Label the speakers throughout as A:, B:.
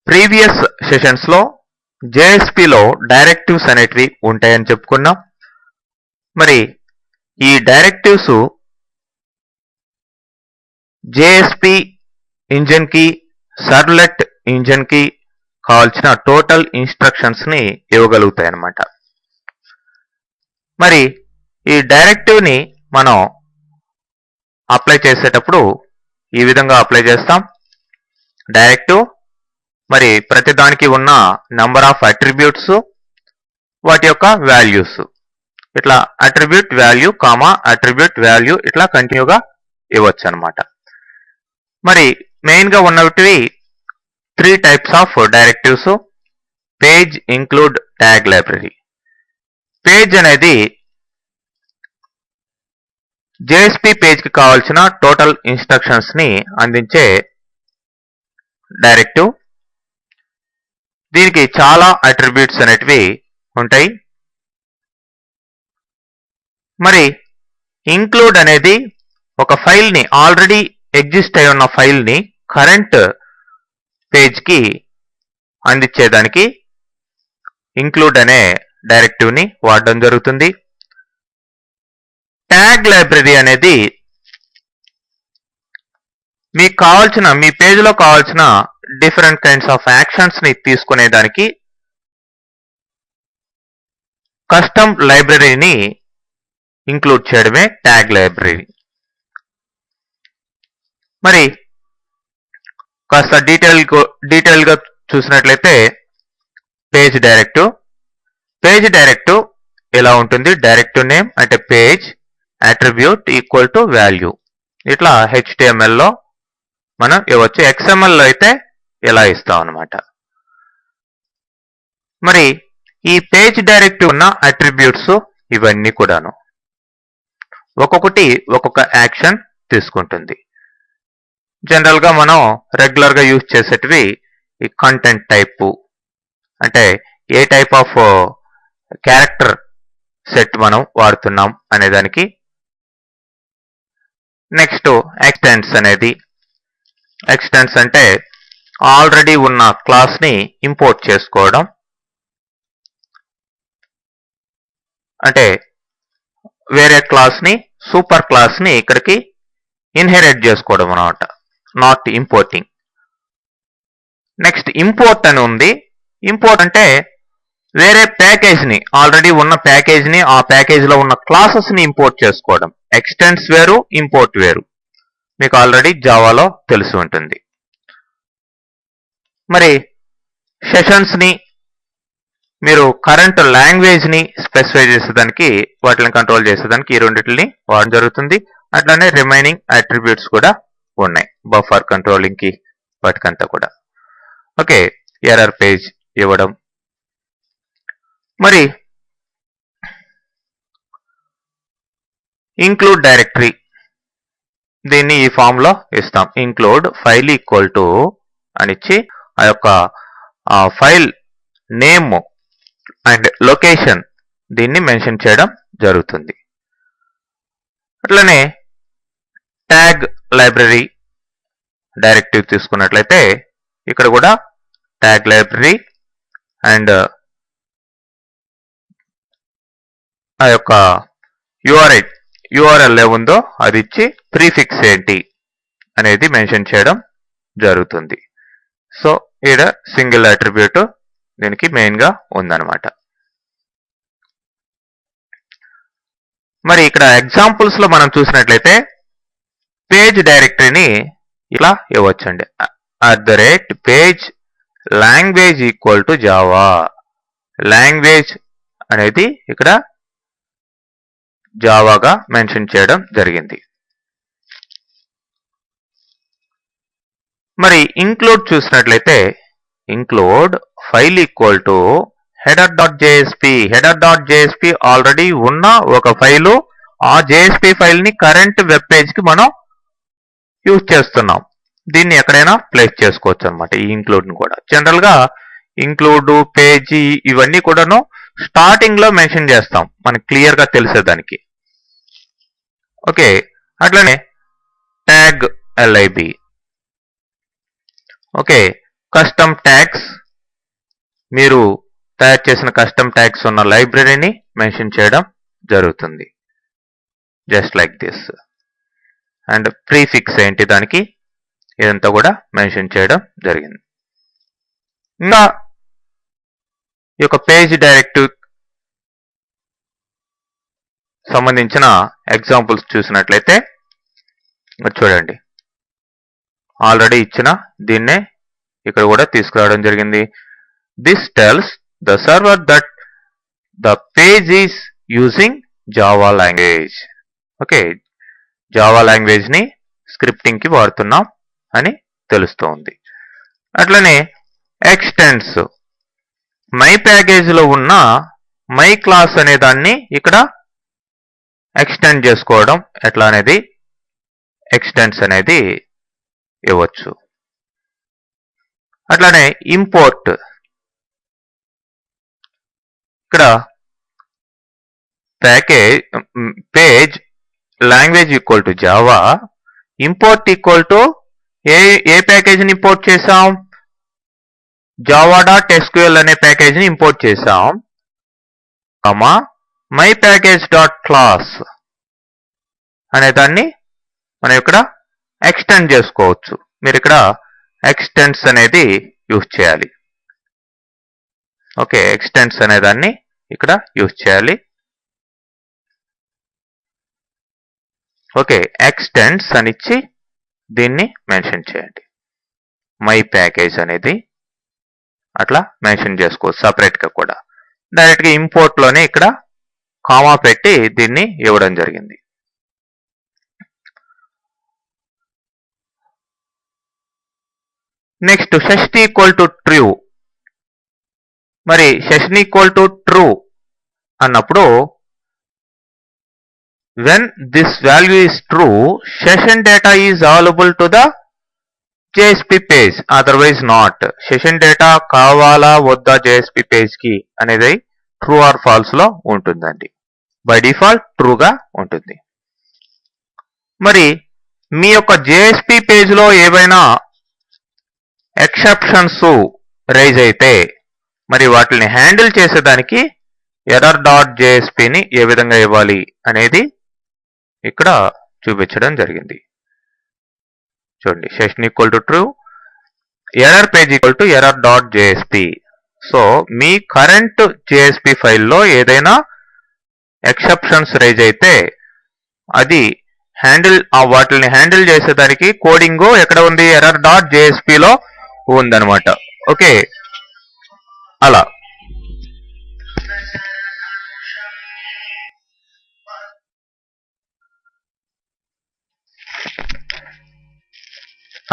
A: Previous sessions లో JSP లో directives అనేటివి ఉంటాయని చెప్పుకున్నాం. మరి ఈ డైరెక్టివ్స్ JSP ఇంజిన్ కి సర్వ్లెట్ ఇంజిన్ కి కావాల్సిన టోటల్ ఇన్స్ట్రక్షన్స్ ని ఇవ్వగలుగుతాయి అన్నమాట. మరి ఈ డైరెక్టివ్ ని మనం అప్లై చేసేటప్పుడు ఈ విధంగా అప్లై చేస్తాం. డైరెక్టివ్ మరి ప్రతి దానికి ఉన్న నంబర్ ఆఫ్ అట్రిబ్యూట్స్, వాటి యొక్క వాల్యూస్, ఇట్లా attribute value comma attribute value ఇట్లా కంటిన్యూగా ఇవ్వచ్చు అనమాట. మరి మెయిన్ గా ఉన్నవి 3 types of directives: page, include, tag library. Page అనేది JSP పేజ్ కి కావాల్సిన టోటల్ ఇన్స్ట్రక్షన్స్ ని అందించే డైరెక్టివ్. దీనికి చాలా అట్రిబ్యూట్స్ అనేటివి ఉంటాయి. మరి ఇంక్లూడ్ అనేది ఒక ఫైల్ ని, ఆల్రెడీ ఎగ్జిస్ట్ అయి ఉన్న ఫైల్ ని కరెంట్ పేజ్ కి అందించేదానికి ఇంక్లూడ్ అనే డైరెక్టివ్ ని వాడడం జరుగుతుంది. ట్యాగ్ లైబ్రరీ అనేది మీకు కావాల్సిన, మీ పేజ్ లో కావాల్సిన డిఫరెంట్ కైండ్స్ ఆఫ్ యాక్షన్స్ ని తీసుకునేదానికి కస్టమ్ లైబ్రరీని ఇంక్లూడ్ చేయడమే ట్యాగ్ లైబ్రరీ. మరి కాస్త డీటెయిల్ గా చూసినట్లయితే పేజ్ డైరెక్టివ్ ఎలా ఉంటుంది? డైరెక్టివ్ నేమ్ అంటే page, attribute equal to value. ఇట్లా HTML లో మనం ఇవ్వచ్చు. XML లో అయితే ఇలా ఇస్తాం అన్నమాట. మరి ఈ పేజ్ డైరెక్టివ్ ఉన్న అట్రిబ్యూట్స్ ఇవన్నీ కూడాను ఒక్కొక్కటి ఒక్కొక్క యాక్షన్ తీసుకుంటుంది. జనరల్ గా మనం రెగ్యులర్ గా యూజ్ చేసేటివి ఈ కంటెంట్ టైప్, అంటే ఏ టైప్ ఆఫ్ క్యారెక్టర్ సెట్ మనం వాడుతున్నాం అనేదానికి. నెక్స్ట్ ఎక్స్టెండ్స్ అనేది, ఎక్స్టెండ్స్ అంటే ఆల్రెడీ ఉన్న క్లాస్ ని ఇంపోర్ట్ చేసుకోవడం, అంటే వేరే క్లాస్ ని, సూపర్ క్లాస్ ని ఇక్కడికి ఇన్హెరిట్ చేసుకోవడం అన్నమాట, నాట్ ఇంపోర్టింగ్. నెక్స్ట్ ఇంపోర్ట్ అని ఉంది. ఇంపోర్ట్ అంటే వేరే ప్యాకేజ్ ని, ఆల్రెడీ ఉన్న ప్యాకేజ్ ని, ఆ ప్యాకేజ్ లో ఉన్న క్లాసెస్ ని ఇంపోర్ట్ చేసుకోవడం. ఎక్స్టెండ్స్ వేరు, ఇంపోర్ట్ వేరు. మీకు ఆల్రెడీ జావాలో తెలిసి ఉంటుంది. మరి సెషన్స్ ని మీరు కరెంట్ లాంగ్వేజ్ ని స్పెసిఫై చేసేదానికి, వాటిని కంట్రోల్ చేసేదానికి ఈ రెండింటిని వాడడం జరుగుతుంది. అట్లానే రిమైనింగ్ అట్రిబ్యూట్స్ కూడా ఉన్నాయి, బఫర్ కంట్రోలింగ్ కి, వాటికంతా కూడా. ఓకే, ఎర్రర్ పేజ్ ఇవ్వడం. మరి ఇంక్లూడ్ డైరెక్టరీ, దీన్ని ఈ ఫామ్ లో ఇస్తాం. ఇంక్లూడ్ ఫైల్ ఈక్వల్ టు అని ఇచ్చి ఆ యొక్క ఫైల్ నేమ్ అండ్ లొకేషన్ దీన్ని మెన్షన్ చేయడం జరుగుతుంది. అట్లనే ట్యాగ్ లైబ్రరీ డైరెక్టివ్ తీసుకున్నట్లయితే ఇక్కడ కూడా ట్యాగ్ లైబ్రరీ అండ్ ఆ యొక్క URL ఏముందో అది ఇచ్చి ప్రీఫిక్స్ ఏంటి అనేది మెన్షన్ చేయడం జరుగుతుంది. సో ఇక్కడ సింగిల్ అట్రిబ్యూట్ దీనికి మెయిన్ గా ఉందన్నమాట. మరి ఇక్కడ ఎగ్జాంపుల్స్ లో మనం చూసినట్లయితే పేజ్ డైరెక్టరీని ఇలా ఇవ్వచ్చండి. @Page language equal to Java. Language అనేది ఇక్కడ జావాగా మెన్షన్ చేయడం జరిగింది. మరి ఇంక్లూడ్ చూసినట్లయితే include file equal to header.jsp. header.jsp already ఉన్న ఒక ఫైలు, ఆ JSP ఫైల్ ని కరెంట్ వెబ్ పేజ్ కి మనం యూజ్ చేస్తున్నాం. దీన్ని ఎక్కడైనా ప్లేస్ చేసుకోవచ్చు అనమాట. ఈ ఇంక్లూడ్ ని కూడా జనరల్ గా ఇంక్లూడ్, పేజీ ఇవన్నీ కూడాను స్టార్టింగ్ లో మెన్షన్ చేస్తాం, మనకి క్లియర్ గా తెలిసేదానికి. ఓకే, అట్లనే tag lib. Okay, custom tags, మీరు తయారు చేసిన కస్టమ్ ట్యాగ్స్ ఉన్న లైబ్రరీని మెన్షన్ చేయడం జరుగుతుంది. Just like this. And prefix ఏంటి దానికి, ఇదంతా కూడా మెన్షన్ చేయడం జరిగింది. ఇంకా ఈ యొక్క పేజ్ డైరెక్టివ్ సంబంధించిన ఎగ్జాంపుల్స్ చూసినట్లయితే చూడండి, ఆల్రెడీ ఇచ్చిన దీన్నే ఇక్కడ కూడా తీసుకురావడం జరిగింది. This tells the server that the page is using Java language. Okay, Java language ని స్క్రిప్టింగ్ కి వాడుతున్నాం అని తెలుస్తోంది. అట్లనే ఎక్స్టెండ్స్, మై ప్యాకేజ్ లో ఉన్న మై క్లాస్ అనే దాన్ని ఇక్కడ ఎక్స్టెండ్ చేసుకోవడం ఎట్లా అనేది ఎక్స్టెండ్స్ అనేది ఇవ్వచ్చు. అట్లానే ఇంపోర్ట్, ఇక్కడ page language equal to Java, import equal to a ప్యాకేజ్ని ఇంపోర్ట్ చేసాం, java.sql అనే ప్యాకేజ్ని ఇంపోర్ట్ చేసాం, మై ప్యాకేజ్ డాట్ క్లాస్ అనే దాన్ని మనం ఇక్కడ ఎక్స్టెండ్ చేసుకోవచ్చు. మీరు ఇక్కడ ఎక్స్టెండ్స్ అనేది యూజ్ చేయాలి. ఓకే, ఎక్స్టెండ్స్ అనే దాన్ని ఇక్కడ యూజ్ చేయాలి. ఓకే, ఎక్స్టెండ్స్ అని ఇచ్చి దీన్ని మెన్షన్ చేయండి. మై ప్యాకేజ్ అనేది అట్లా మెన్షన్ చేసుకోవచ్చు సపరేట్ గా కూడా. డైరెక్ట్ గా ఇంపోర్ట్ లోనే ఇక్కడ కామా పెట్టి దీన్ని ఇవ్వడం జరిగింది. Next session equal to true. మరి సెషన్ ఈక్వల్ టు ట్రూ అన్నప్పుడు when this value is true, session data is available to the JSP page, otherwise not. Session data కావాలా వద్దా JSP పేజ్ కి అనేది ట్రూ ఆర్ ఫాల్స్ లో ఉంటుందండి. By default ట్రూగా ఉంటుంది. మరి మీ యొక్క JSP పేజ్ లో ఏవైనా ఎక్సెప్షన్స్ రైజ్ అయితే మరి వాటిని హ్యాండిల్ చేసేదానికి error.jsp ని ఏ విధంగా ఇవ్వాలి అనేది ఇక్కడ చూపించడం జరిగింది. చూడండి, session equal to true, error page equal to error.jsp. So me current JSP ఫైల్లో ఏదైనా ఎక్సెప్షన్స్ రైజ్ అయితే అది వాటిని హ్యాండిల్ చేసేదానికి కోడింగ్ ఎక్కడ ఉంది, error.jsp లో ఉందన్నమాట. ఓకే, అలా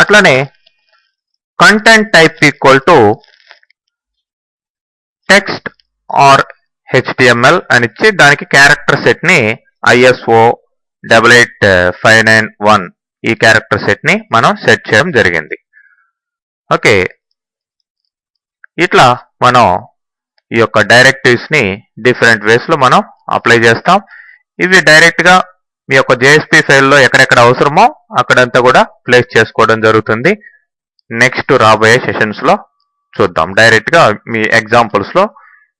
A: అట్లానే content type equal to text are HTML అని ఇచ్చి దానికి క్యారెక్టర్ సెట్ ని ISO 88591 ఈ క్యారెక్టర్ సెట్ ని మనం సెట్ చేయడం జరిగింది. ఓకే, ఇట్లా మనం ఈ యొక్క డైరెక్టివ్స్ ని డిఫరెంట్ వేస్ లో మనం అప్లై చేస్తాం. ఇవి డైరెక్ట్ గా మీ యొక్క JSP ఫైల్లో ఎక్కడెక్కడ అవసరమో అక్కడంతా కూడా ప్లేస్ చేసుకోవడం జరుగుతుంది. నెక్స్ట్ రాబోయే సెషన్స్ లో చూద్దాం. డైరెక్ట్ గా మీ ఎగ్జాంపుల్స్ లో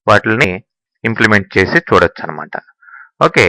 A: వాటిని ఇంప్లిమెంట్ చేసి చూడొచ్చు అనమాట. ఓకే.